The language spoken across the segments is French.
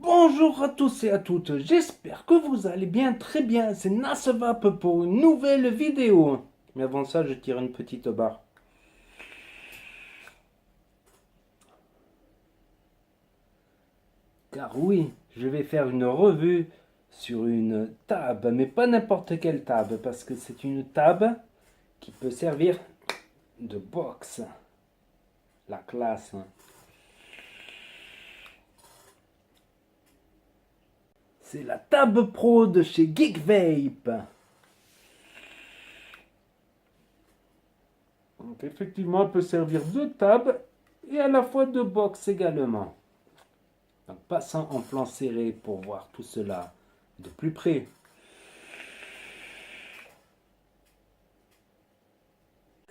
Bonjour à tous et à toutes, j'espère que vous allez bien, très bien, c'est Nasvap pour une nouvelle vidéo. Mais avant ça, je tire une petite barre. Car oui, je vais faire une revue sur une table, mais pas n'importe quelle table, parce que c'est une table qui peut servir de box. La classe. C'est la table pro de chez Geekvape. Donc effectivement, elle peut servir de table et à la fois de box également. Donc passons en plan serré pour voir tout cela de plus près.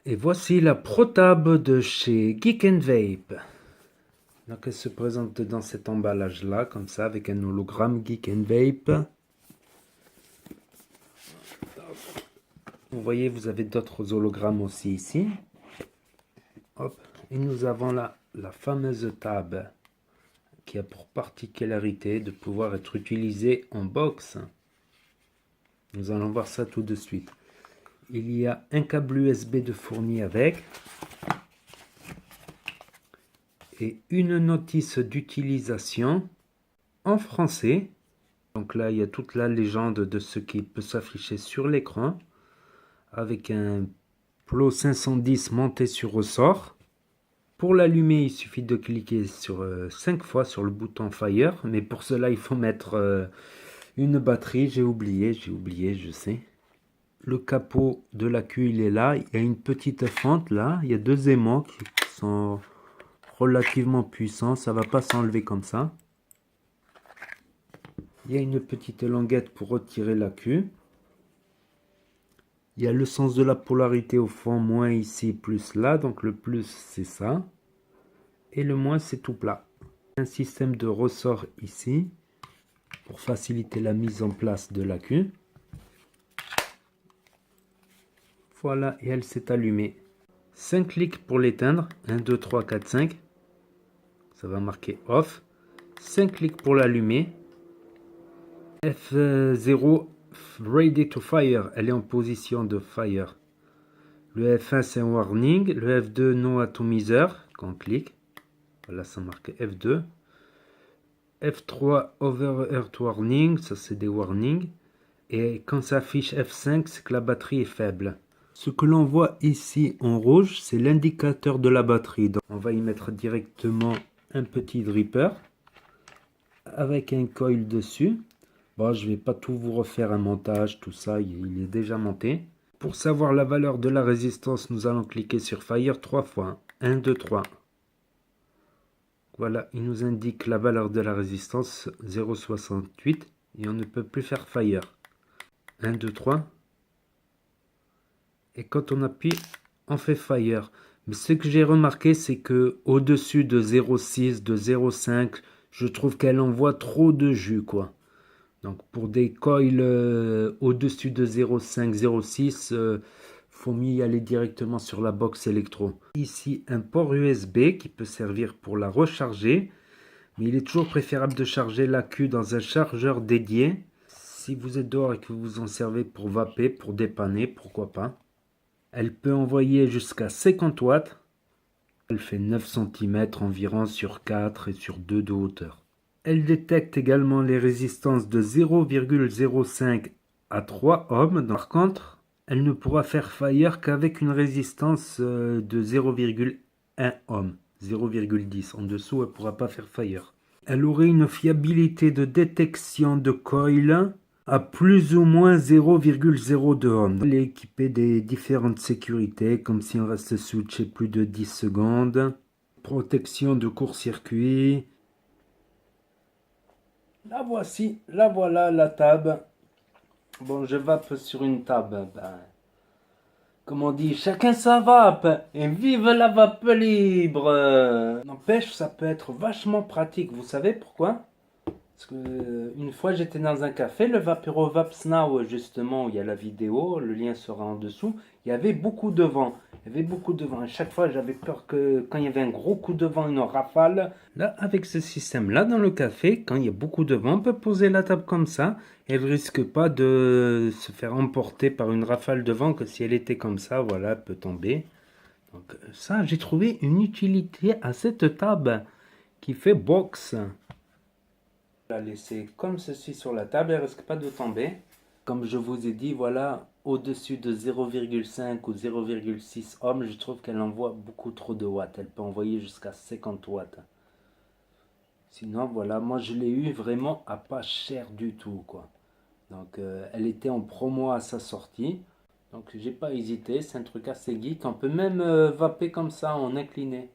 Et voici la Pro Table de chez Geek Vape. Donc elle se présente dans cet emballage là, comme ça, avec un hologramme Geek Vape. Vous voyez, vous avez d'autres hologrammes aussi ici. Hop. Et nous avons là la fameuse table qui a pour particularité de pouvoir être utilisée en box. Nous allons voir ça tout de suite. Il y a un câble USB de fourni avec et une notice d'utilisation en français. Donc là, il y a toute la légende de ce qui peut s'afficher sur l'écran avec un plot 510 monté sur ressort. Pour l'allumer, il suffit de cliquer sur 5 fois sur le bouton Fire, mais pour cela, il faut mettre une batterie. J'ai oublié, je sais. Le capot de l'accu, il est là. Il y a une petite fente là. Il y a deux aimants qui sont relativement puissants. Ça va pas s'enlever comme ça. Il y a une petite languette pour retirer l'accu. Il y a le sens de la polarité au fond, moins ici, plus là. Donc le plus, c'est ça. Et le moins, c'est tout plat. Un système de ressort ici pour faciliter la mise en place de l'accu. Voilà, et elle s'est allumée. 5 clics pour l'éteindre. 1, 2, 3, 4, 5. Ça va marquer off. 5 clics pour l'allumer. F0 ready to fire. Elle est en position de fire. Le F1 c'est un warning. Le F2 no atomizer. Quand on clique. Voilà, ça marque F2. F3 overheat warning. Ça c'est des warnings. Et quand ça affiche F5, c'est que la batterie est faible. Ce que l'on voit ici en rouge, c'est l'indicateur de la batterie. Donc, on va y mettre directement un petit dripper avec un coil dessus. Bon, je ne vais pas tout vous refaire un montage, tout ça, il est déjà monté. Pour savoir la valeur de la résistance, nous allons cliquer sur Fire 3 fois. 1, 2, 3. Voilà, il nous indique la valeur de la résistance 0,68 et on ne peut plus faire Fire. 1, 2, 3. Et quand on appuie, on fait Fire. Mais ce que j'ai remarqué, c'est que au-dessus de 0,6, de 0,5, je trouve qu'elle envoie trop de jus, quoi. Donc pour des coils au-dessus de 0,5, 0,6, faut mieux y aller directement sur la box électro. Ici, un port USB qui peut servir pour la recharger. Mais il est toujours préférable de charger l'accu dans un chargeur dédié. Si vous êtes dehors et que vous vous en servez pour vaper, pour dépanner, pourquoi pas. Elle peut envoyer jusqu'à 50 watts. Elle fait 9 cm environ sur 4 et sur 2 de hauteur. Elle détecte également les résistances de 0,05 à 3 ohms. Par contre, elle ne pourra faire Fire qu'avec une résistance de 0,1 ohm. 0,10. En dessous, elle ne pourra pas faire Fire. Elle aurait une fiabilité de détection de coil à plus ou moins 0,02 ohm. Elle est équipée des différentes sécurités, comme si on reste switché plus de 10 secondes. Protection de court-circuit. La voici, la voilà la table. Bon, je vape sur une table. Ben, comme on dit, chacun sa vape. Et vive la vape libre. N'empêche, ça peut être vachement pratique. Vous savez pourquoi? Parce que une fois j'étais dans un café, le Vaporovap Now, justement, où il y a la vidéo, le lien sera en dessous, il y avait beaucoup de vent. Il y avait beaucoup de vent. À chaque fois, j'avais peur que quand il y avait un gros coup de vent, une rafale. Là, avec ce système-là, dans le café, quand il y a beaucoup de vent, on peut poser la table comme ça. Elle risque pas de se faire emporter par une rafale de vent, que si elle était comme ça, voilà, elle peut tomber. Donc ça, j'ai trouvé une utilité à cette table qui fait box. La laisser comme ceci sur la table, elle risque pas de tomber. Comme je vous ai dit, voilà, au-dessus de 0,5 ou 0,6 ohms, je trouve qu'elle envoie beaucoup trop de watts. Elle peut envoyer jusqu'à 50 watts. Sinon, voilà, moi je l'ai eu vraiment à pas cher du tout, quoi. Donc, elle était en promo à sa sortie. Donc, j'ai pas hésité. C'est un truc assez geek. On peut même vaper comme ça en incliné.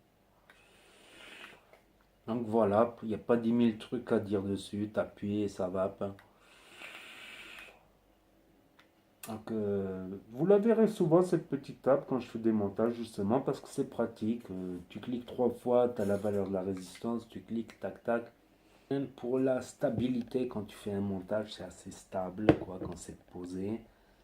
Donc voilà, il n'y a pas 10 000 trucs à dire dessus. T'appuies et ça vape. Donc, vous la verrez souvent cette petite table quand je fais des montages justement parce que c'est pratique. Tu cliques 3 fois, tu as la valeur de la résistance, tu cliques, tac tac. Même pour la stabilité, quand tu fais un montage, c'est assez stable quoi, quand c'est posé.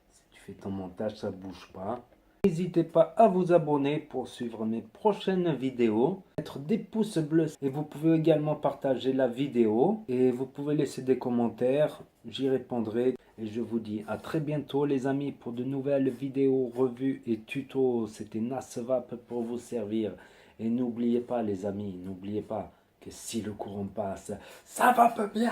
Si tu fais ton montage, ça bouge pas. N'hésitez pas à vous abonner pour suivre mes prochaines vidéos, mettre des pouces bleus et vous pouvez également partager la vidéo et vous pouvez laisser des commentaires, j'y répondrai et je vous dis à très bientôt les amis pour de nouvelles vidéos, revues et tutos. C'était Nasvap pour vous servir et n'oubliez pas les amis, n'oubliez pas que si le courant passe, ça va pas bien.